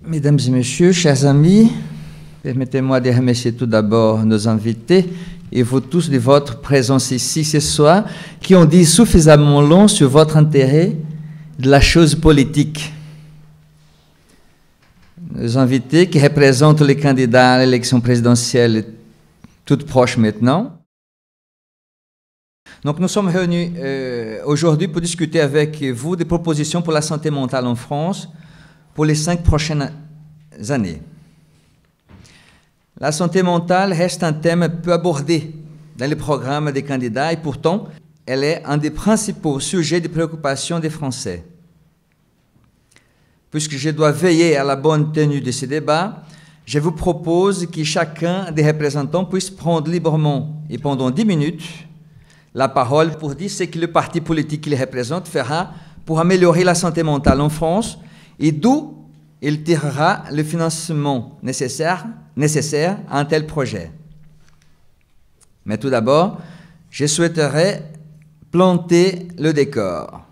Mesdames et messieurs, chers amis, permettez-moi de remercier tout d'abord nos invités et vous tous de votre présence ici ce soir, qui ont dit suffisamment long sur votre intérêt de la chose politique. Nos invités qui représentent les candidats à l'élection présidentielle toute proche maintenant. Donc nous sommes réunis aujourd'hui pour discuter avec vous des propositions pour la santé mentale en France pour les 5 prochaines années. La santé mentale reste un thème peu abordé dans les programmes des candidats et pourtant, elle est un des principaux sujets de préoccupation des Français. Puisque je dois veiller à la bonne tenue de ces débats, je vous propose que chacun des représentants puisse prendre librement et pendant 10 minutes la parole pour dire ce que le parti politique qu'il représente fera pour améliorer la santé mentale en France et d'où il tirera le financement nécessaire à un tel projet. Mais tout d'abord, je souhaiterais planter le décor.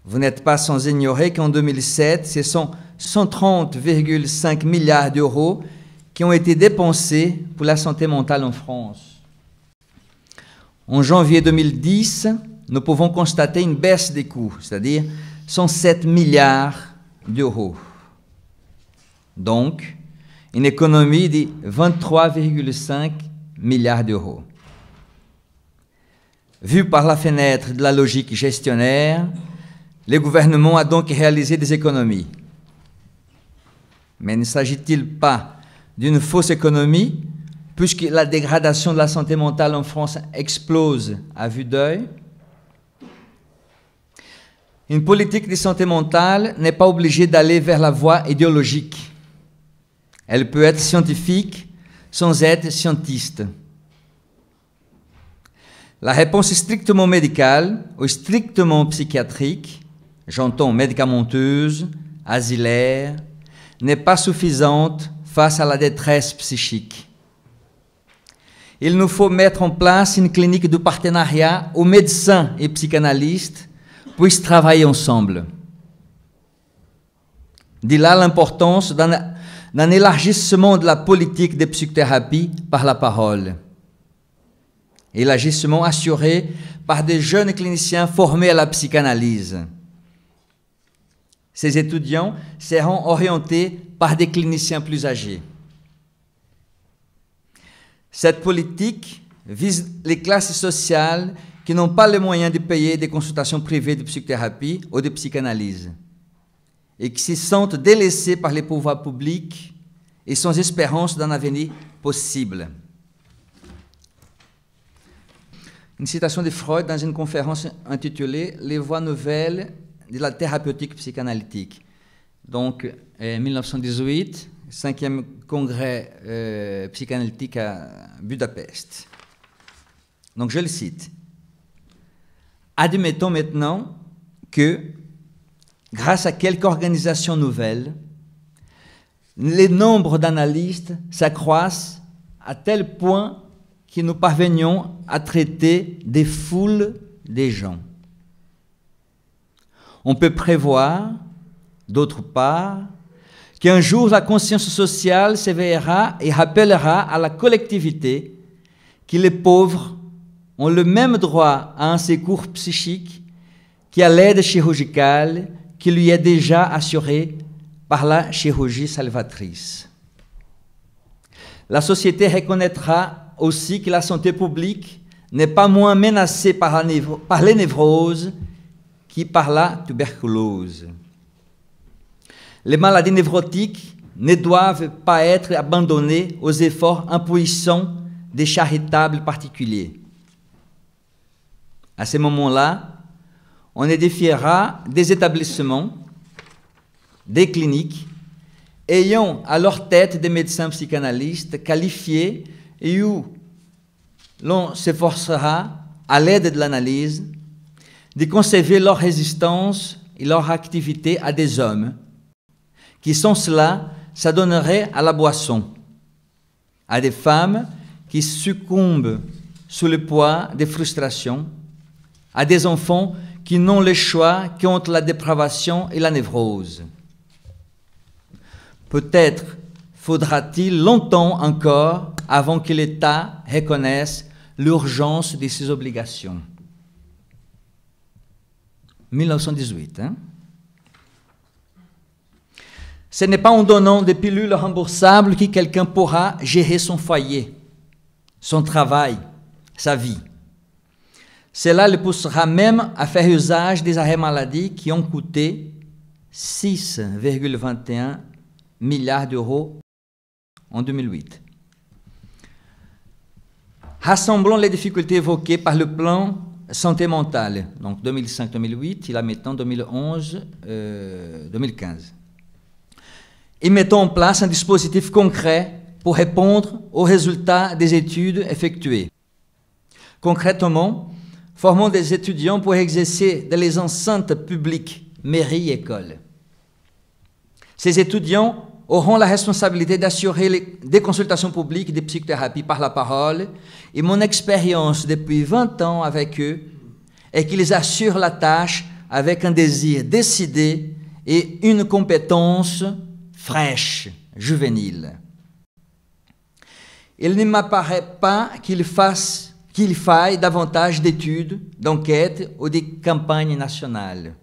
Vous n'êtes pas sans ignorer qu'en 2007, ce sont 130,5 milliards d'euros qui ont été dépensés pour la santé mentale en France. En janvier 2010, nous pouvons constater une baisse des coûts, c'est-à-dire 107 milliards d'euros. Donc, une économie de 23,5 milliards d'euros. Vu par la fenêtre de la logique gestionnaire, le gouvernement a donc réalisé des économies. Mais ne s'agit-il pas d'une fausse économie, puisque la dégradation de la santé mentale en France explose à vue d'œil? Une politique de santé mentale n'est pas obligée d'aller vers la voie idéologique. Elle peut être scientifique sans être scientiste. La réponse strictement médicale ou strictement psychiatrique, j'entends médicamenteuse, asilaire, n'est pas suffisante face à la détresse psychique. Il nous faut mettre en place une clinique de partenariat où médecins et psychanalystes puissent travailler ensemble. De là l'importance d'un élargissement de la politique de psychothérapie par la parole. Élargissement assuré par des jeunes cliniciens formés à la psychanalyse. Ces étudiants seront orientés par des cliniciens plus âgés. Cette politique vise les classes sociales qui n'ont pas les moyens de payer des consultations privées de psychothérapie ou de psychanalyse et qui se sentent délaissés par les pouvoirs publics et sans espérance d'un avenir possible. Une citation de Freud dans une conférence intitulée « Les voies nouvelles de la thérapeutique psychanalytique ». Donc, en 1918, 5e congrès psychanalytique à Budapest. Donc, je le cite. « Admettons maintenant que, grâce à quelques organisations nouvelles, les nombres d'analystes s'accroissent à tel point que nous parvenions à traiter des foules de gens. On peut prévoir, d'autre part, qu'un jour la conscience sociale s'éveillera et rappellera à la collectivité que les pauvres ont le même droit à un secours psychique qu'à l'aide chirurgicale qui lui est déjà assurée par la chirurgie salvatrice. La société reconnaîtra aussi que la santé publique n'est pas moins menacée par les névroses que par la tuberculose. Les maladies névrotiques ne doivent pas être abandonnées aux efforts impuissants des charitables particuliers. À ce moment-là, on édifiera des établissements, des cliniques, ayant à leur tête des médecins psychanalystes qualifiés et où l'on s'efforcera, à l'aide de l'analyse, de conserver leur résistance et leur activité à des hommes qui, sans cela, s'adonneraient à la boisson, à des femmes qui succombent sous le poids des frustrations, à des enfants qui n'ont le choix qu'entre la dépravation et la névrose. Peut-être faudra-t-il longtemps encore avant que l'État reconnaisse l'urgence de ses obligations. 1918, hein? Ce n'est pas en donnant des pilules remboursables que quelqu'un pourra gérer son foyer, son travail, sa vie. Cela le poussera même à faire usage des arrêts maladie qui ont coûté 6,21 milliards d'euros en 2008. Rassemblons les difficultés évoquées par le plan santé mentale, donc 2005-2008, et là maintenant 2011-2015. Et mettons en place un dispositif concret pour répondre aux résultats des études effectuées. Concrètement, formons des étudiants pour exercer dans les enceintes publiques, mairies et écoles. Ces étudiants auront la responsabilité d'assurer des consultations publiques de psychothérapie par la parole, et mon expérience depuis 20 ans avec eux est qu'ils assurent la tâche avec un désir décidé et une compétence fraîche, juvénile. Il ne m'apparaît pas qu'il faille davantage d'études, d'enquêtes ou de campagnes nationales.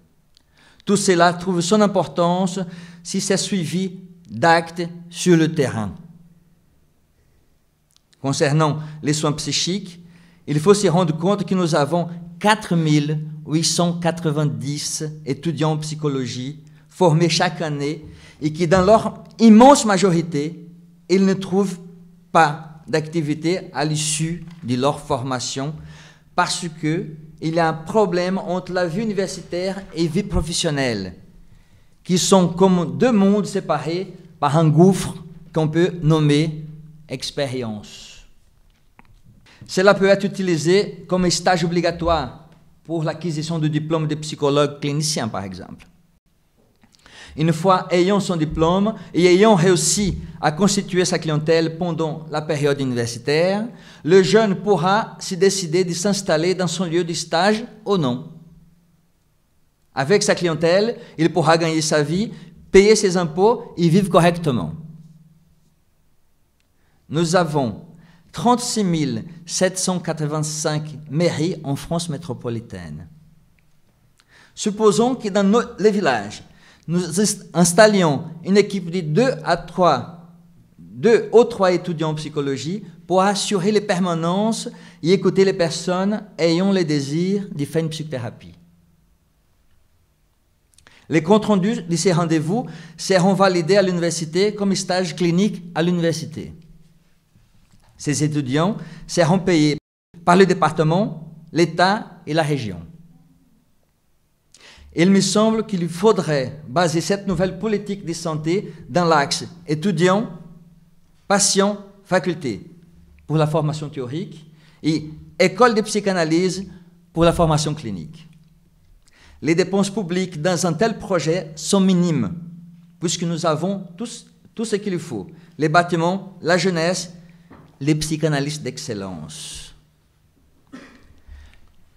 Tout cela trouve son importance si c'est suivi d'actes sur le terrain. Concernant les soins psychiques, il faut se rendre compte que nous avons 4890 étudiants en psychologie formés chaque année et qui, dans leur immense majorité, ils ne trouvent pas d'activité à l'issue de leur formation parce qu'il y a un problème entre la vie universitaire et la vie professionnelle, qui sont comme deux mondes séparés par un gouffre qu'on peut nommer expérience. Cela peut être utilisé comme stage obligatoire pour l'acquisition du diplôme de psychologue clinicien, par exemple. Une fois ayant son diplôme et ayant réussi à constituer sa clientèle pendant la période universitaire, le jeune pourra se décider de s'installer dans son lieu de stage ou non. Avec sa clientèle, il pourra gagner sa vie, payer ses impôts et vivre correctement. Nous avons 36 785 mairies en France métropolitaine. Supposons que dans les villages, nous installions une équipe de 2 ou 3 étudiants en psychologie pour assurer les permanences et écouter les personnes ayant le désir de faire une psychothérapie. Les comptes rendus de ces rendez-vous seront validés à l'université comme stage clinique à l'université. Ces étudiants seront payés par le département, l'État et la région. Il me semble qu'il faudrait baser cette nouvelle politique de santé dans l'axe étudiant, patient, faculté pour la formation théorique et école de psychanalyse pour la formation clinique. Les dépenses publiques dans un tel projet sont minimes, puisque nous avons tout ce qu'il faut, les bâtiments, la jeunesse, les psychanalystes d'excellence.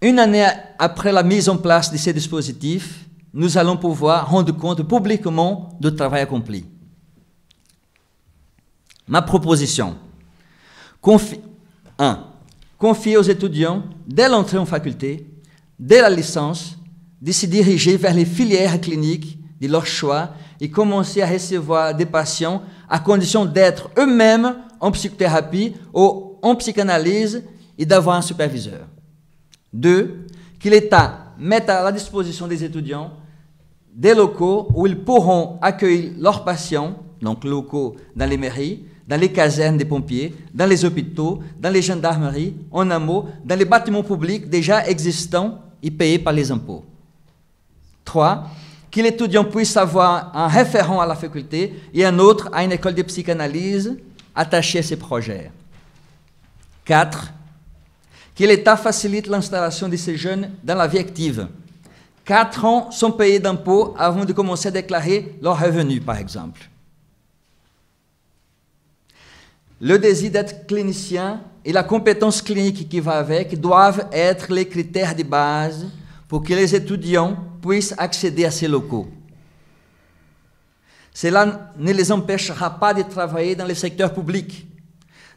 Une année après la mise en place de ces dispositifs, nous allons pouvoir rendre compte publiquement du travail accompli. Ma proposition. Confier aux étudiants, dès l'entrée en faculté, dès la licence, de se diriger vers les filières cliniques de leur choix et commencer à recevoir des patients à condition d'être eux-mêmes en psychothérapie ou en psychanalyse et d'avoir un superviseur. 2. Que l'État mette à la disposition des étudiants des locaux où ils pourront accueillir leurs patients, donc locaux dans les mairies, dans les casernes des pompiers, dans les hôpitaux, dans les gendarmeries, en hameaux, dans les bâtiments publics déjà existants et payés par les impôts. 3. Que l'étudiant puisse avoir un référent à la faculté et un autre à une école de psychanalyse attachée à ces projets. 4. Que l'État facilite l'installation de ces jeunes dans la vie active. 4 ans sont payés d'impôts avant de commencer à déclarer leurs revenus, par exemple. Le désir d'être clinicien et la compétence clinique qui va avec doivent être les critères de base pour que les étudiants puissent accéder à ces locaux. Cela ne les empêchera pas de travailler dans le secteur public,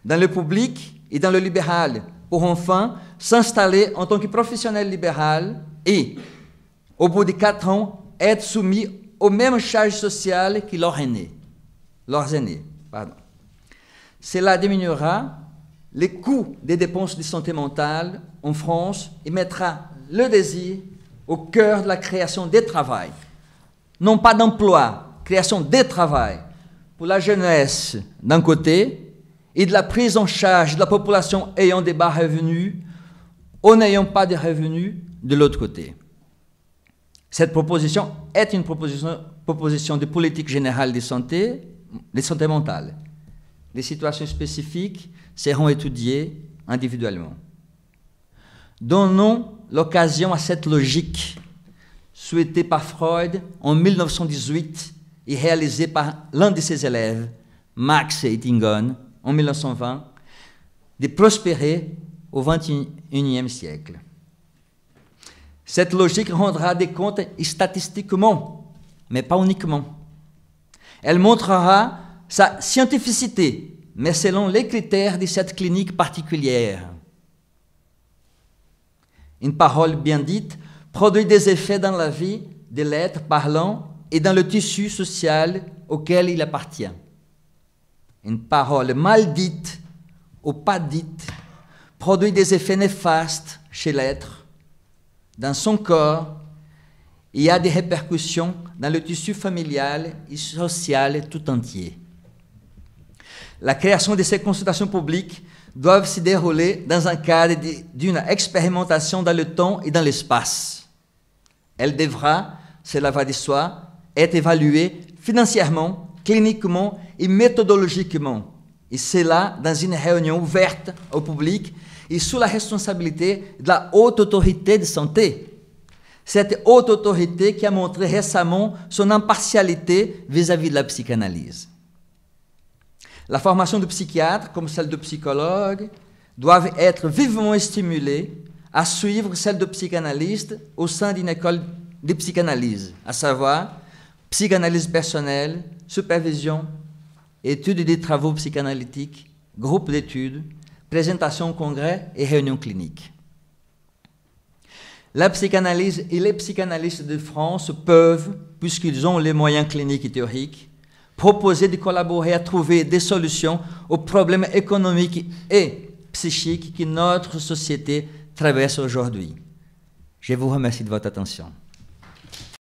dans le public et dans le libéral, pour enfin s'installer en tant que professionnel libéral et, au bout de 4 ans, être soumis aux mêmes charges sociales que leurs aînés. Cela diminuera les coûts des dépenses de santé mentale en France et mettra le désir au cœur de la création de travail. Non pas d'emploi, création de travail pour la jeunesse d'un côté et de la prise en charge de la population ayant des bas revenus ou n'ayant pas de revenus de l'autre côté. Cette proposition est une proposition de politique générale de santé mentale. Les situations spécifiques seront étudiées individuellement. Donnons l'occasion à cette logique souhaitée par Freud en 1918 et réalisée par l'un de ses élèves, Max Eitingon, en 1920, de prospérer au XXIe siècle. Cette logique rendra des comptes statistiquement, mais pas uniquement. Elle montrera sa scientificité, mais selon les critères de cette clinique particulière. Une parole bien dite produit des effets dans la vie de l'être parlant et dans le tissu social auquel il appartient. Une parole mal dite ou pas dite produit des effets néfastes chez l'être, dans son corps, et a des répercussions dans le tissu familial et social tout entier. La création de ces consultations publiques doit se dérouler dans un cadre d'une expérimentation dans le temps et dans l'espace. Elle devra, cela va de soi, être évaluée financièrement, cliniquement et méthodologiquement, et cela dans une réunion ouverte au public et sous la responsabilité de la haute autorité de santé. Cette haute autorité qui a montré récemment son impartialité vis-à-vis de la psychanalyse. La formation de psychiatre, comme celle de psychologue, doivent être vivement stimulées à suivre celle de psychanalyste au sein d'une école de psychanalyse, à savoir psychanalyse personnelle, supervision, études des travaux psychanalytiques, groupe d'études, présentation au congrès et réunions cliniques. La psychanalyse et les psychanalystes de France peuvent, puisqu'ils ont les moyens cliniques et théoriques, proposer de collaborer à trouver des solutions aux problèmes économiques et psychiques que notre société traverse aujourd'hui. Je vous remercie de votre attention.